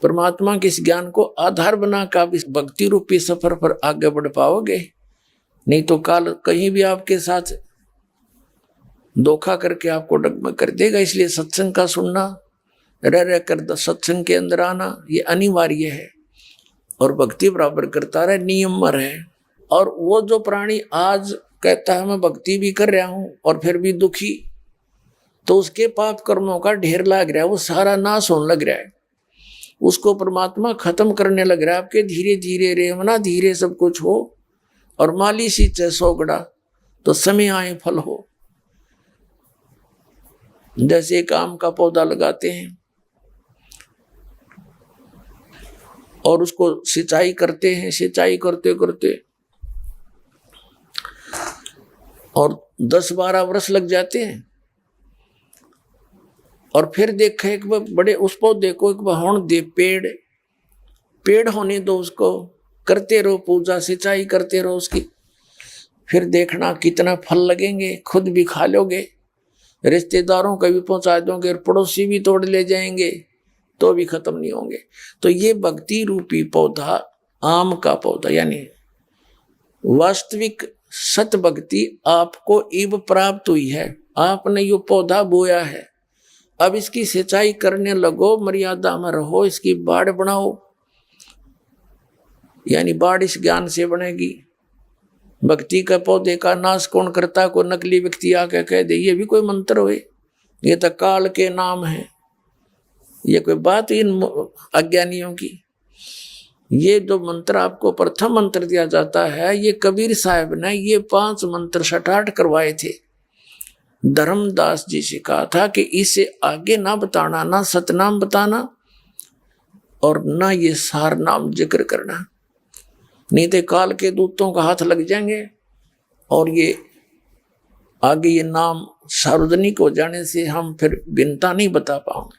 परमात्मा के इस ज्ञान को आधार बना कर आप इस भक्ति रूपी सफर पर आगे बढ़ पाओगे। नहीं तो काल कहीं भी आपके साथ धोखा करके आपको डगमग कर देगा। इसलिए सत्संग का सुनना, रह कर सत्संग के अंदर आना, ये अनिवार्य है और भक्ति बराबर करता रहे नियम है। और वो जो प्राणी आज कहता है मैं भक्ति भी कर रहा हूं और फिर भी दुखी, तो उसके पाप कर्मों का ढेर लग रहा है, वो सारा नाश होने लग रहा है, उसको परमात्मा खत्म करने लग रहा है। आपके धीरे धीरे रेवना धीरे सब कुछ हो और माली सींचे सोगड़ा तो समय आए फल हो। जैसे एक आम का पौधा लगाते हैं और उसको सिंचाई करते हैं, सिंचाई करते करते और 10-12 वर्ष लग जाते हैं और फिर देखे एक बड़े उस पौधे को एक होने दे, पेड़ होने दो, उसको करते रहो पूजा सिंचाई करते रहो उसकी, फिर देखना कितना फल लगेंगे, खुद भी खा लोगे, रिश्तेदारों को भी पहुंचा दोगे और पड़ोसी भी तोड़ ले जाएंगे तो भी खत्म नहीं होंगे। तो ये भक्ति रूपी पौधा, आम का पौधा, यानी वास्तविक सत भक्ति आपको इब प्राप्त हुई है। आपने ये पौधा बोया है, अब इसकी सिंचाई करने लगो, मर्यादा में रहो, इसकी बाड़ बनाओ, यानी बाड़ इस ज्ञान से बनेगी। भक्ति का पौधे का नाश कौन करता, को नकली व्यक्ति आके कह दे ये भी कोई मंत्र हुए, ये तो काल के नाम है, ये कोई बात इन अज्ञानियों की। ये जो मंत्र आपको प्रथम मंत्र दिया जाता है, ये कबीर साहब ने ये 5 मंत्र सठाठ करवाए थे। धर्मदास जी से कहा था कि इसे आगे ना बताना, ना सतनाम बताना और ना ये सार नाम जिक्र करना, नहीं तो काल के दूतों का हाथ लग जाएंगे और ये आगे ये नाम सार्वजनिक हो जाने से हम फिर भिन्नता नहीं बता पाओगे।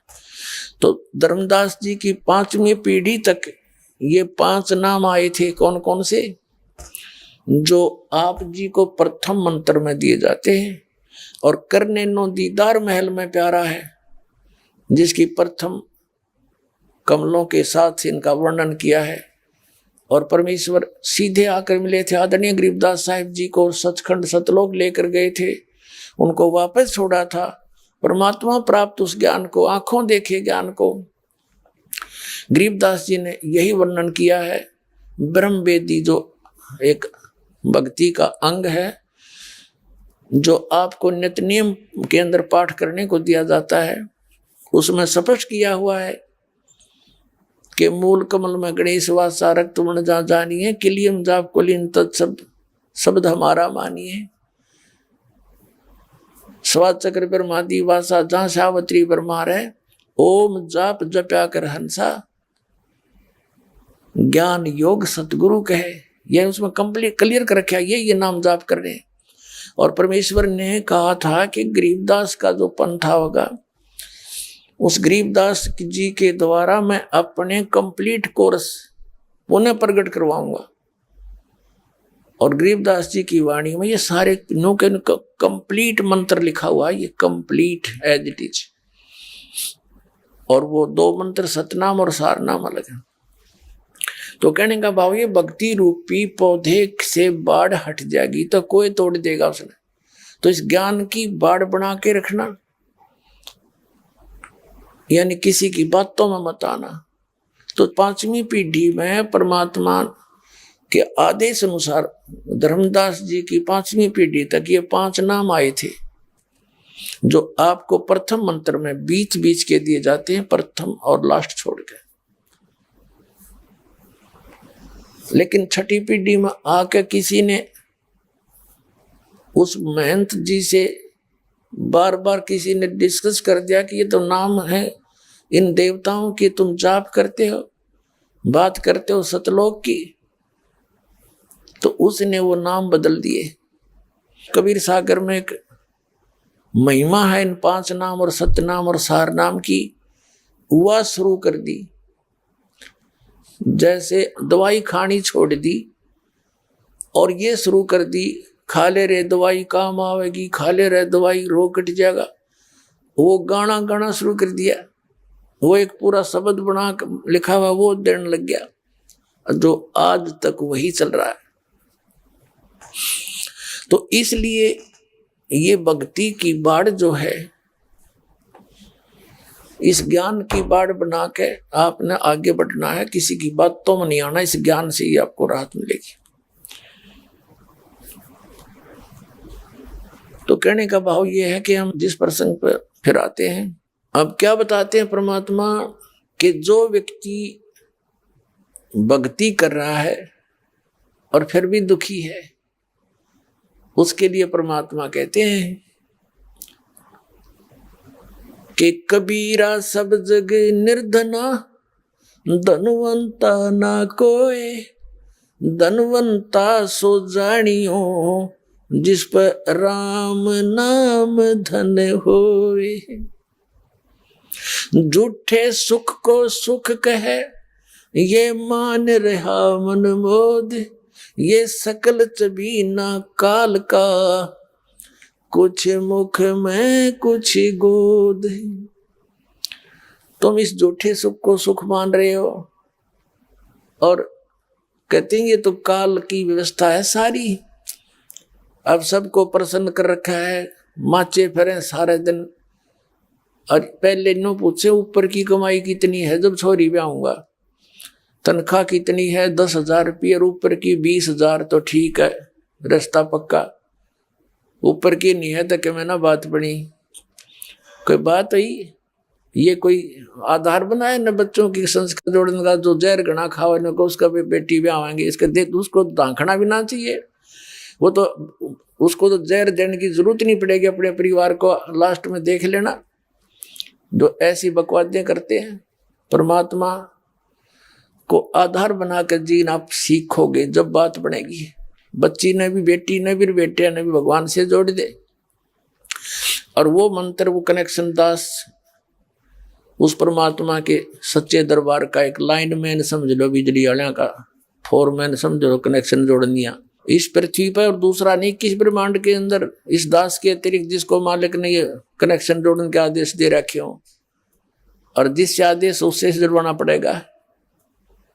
तो धर्मदास जी की 5वीं पीढ़ी तक ये 5 नाम आए थे। कौन कौन से? जो आप जी को प्रथम मंत्र में दिए जाते हैं और करने नो दीदार महल में प्यारा है, जिसकी प्रथम कमलों के साथ इनका वर्णन किया है। और परमेश्वर सीधे आकर मिले थे, आदरणीय गरीबदास साहिब जी को सचखंड सतलोक लेकर गए थे, उनको वापस छोड़ा था। परमात्मा प्राप्त उस ज्ञान को, आंखों देखे ज्ञान को गरीबदास जी ने यही वर्णन किया है। ब्रह्म वेदी जो एक भक्ति का अंग है, जो आपको नित्य नियम के अंदर पाठ करने को दिया जाता है, उसमें स्पष्ट किया हुआ है कि मूल कमल में गणेश वासा रक्त वर्ण जा जानिए, किलियम जाप कुलीन तत्सब शब्द हमारा मानिए, स्वाद चक्र ब्रह्मादि वासा जहां सावत्री ब्रह्मा रहे, ओम जाप जप्या कर हंसा, ज्ञान योग सतगुरु कहे। यह उसमें कंप्लीट क्लियर कर रखा है, ये नाम जाप कर रहे हैं। और परमेश्वर ने कहा था कि गरीबदास का जो पंथा होगा, उस गरीबदास जी के द्वारा मैं अपने कंप्लीट कोर्स पुनः प्रकट करवाऊंगा। और गरीबदास जी की वाणी में ये सारे नो के कंप्लीट मंत्र लिखा हुआ है, ये कंप्लीट एज इट इज। और वो 2 मंत्र सतनाम और सारनाम अलग है। तो कहने का भाव ये भक्ति रूपी पौधे से बाढ़ हट जाएगी तो कोई तोड़ देगा उसने। तो इस ज्ञान की बाढ़ बना के रखना, यानी किसी की बातों में मत आना। तो 5वीं पीढ़ी में परमात्मा के आदेश अनुसार धर्मदास जी की 5वीं पीढ़ी तक ये 5 नाम आए थे, जो आपको प्रथम मंत्र में बीच बीच के दिए जाते हैं, प्रथम और लास्ट छोड़ के। लेकिन 6ठी पीढ़ी में आके किसी ने उस महंत जी से बार बार किसी ने डिस्कस कर दिया कि ये तो नाम है इन देवताओं की, तुम जाप करते हो, बात करते हो सतलोक की, तो उसने वो नाम बदल दिए। कबीर सागर में एक महिमा है इन 5 नाम और सतनाम और सारनाम की, वह शुरू कर दी। जैसे दवाई खानी छोड़ दी और ये शुरू कर दी खा ले रे दवाई काम आवेगी, खा ले रे दवाई रोग कट जाएगा। वो गाना गाना शुरू कर दिया, वो एक पूरा शब्द बना लिखा हुआ वो देने लग गया, जो आज तक वही चल रहा है। तो इसलिए ये भक्ति की बाढ़ जो है, इस ज्ञान की बाढ़ बना के आपने आगे बढ़ना है। किसी की बातों में नहीं आना, इस ज्ञान से ही आपको राहत मिलेगी। तो कहने का भाव ये है कि हम जिस प्रसंग पर फिर आते हैं, अब क्या बताते हैं परमात्मा कि जो व्यक्ति भक्ति कर रहा है और फिर भी दुखी है, उसके लिए परमात्मा कहते हैं कि कबीरा सब जग निर्धना, धनवंता ना कोय, धनवंता सो जानियो, जिस पर राम नाम धन होए। झूठे सुख को सुख कहे, ये मान रहा मन मोद, ये सकल चबीना काल का, कुछ मुख में कुछ गोद। तुम इस झूठे सुख को सुख मान रहे हो और कहते हैं ये तो काल की व्यवस्था है सारी, अब सबको प्रसन्न कर रखा है, माचे फिरे सारे दिन। और पहले नो पूछे ऊपर की कमाई कितनी है, जब छोरी ब्याहूंगा तनख्वाह कितनी है, 10,000 रुपये, और ऊपर की 20,000, तो ठीक है रास्ता पक्का। ऊपर की नहीं है तो क्या मैं ना बात बनी, कोई बात हुई? ये कोई आधार बनाए न बच्चों की संस्कार जोड़ने का? जो जहर घना खाओ न को उसका भी बेटी ब्याहेंगे, इसके देख उसको दांखना भी ना चाहिए। वो तो उसको तो जहर देने की जरूरत नहीं पड़ेगी, अपने परिवार को लास्ट में देख लेना। जो ऐसी बकवादें करते हैं, परमात्मा को आधार बनाकर जीना आप सीखोगे जब बात बनेगी। बच्ची ने भी, बेटी ने भी, बेटे ने भी भगवान से जोड़ दे, और वो मंत्र, वो कनेक्शन दास उस परमात्मा के सच्चे दरबार का एक लाइनमैन समझ लो, बिजली वाले का फोरमैन समझ लो, कनेक्शन जोड़ दिया इस पृथ्वी पर। और दूसरा नहीं किस ब्रह्मांड के अंदर इस दास के अतिरिक्त जिसको मालिक ने ये कनेक्शन जोड़ने के आदेश दे रखे हो, और जिससे आदेश उससे जुड़वाना पड़ेगा।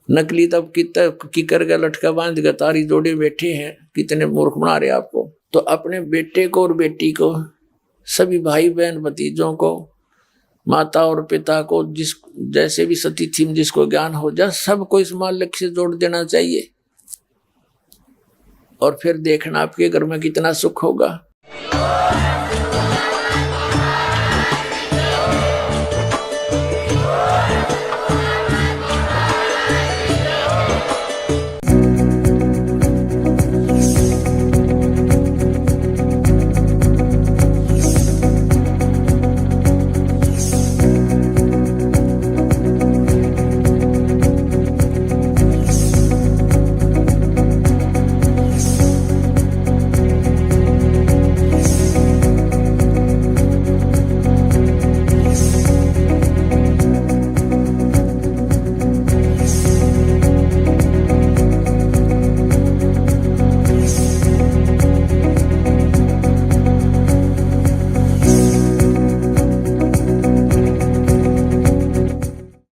नकली तब की करके लटका बांध के तारी जोड़े बैठे हैं, कितने मूर्ख बना रहे आपको। तो अपने बेटे को और बेटी को, सभी भाई बहन भतीजों को, माता और पिता को, जिस जैसे भी सती थी जिसको ज्ञान हो जा, सबको इस मालिक से जोड़ देना चाहिए। और फिर देखना आपके घर में कितना सुख होगा।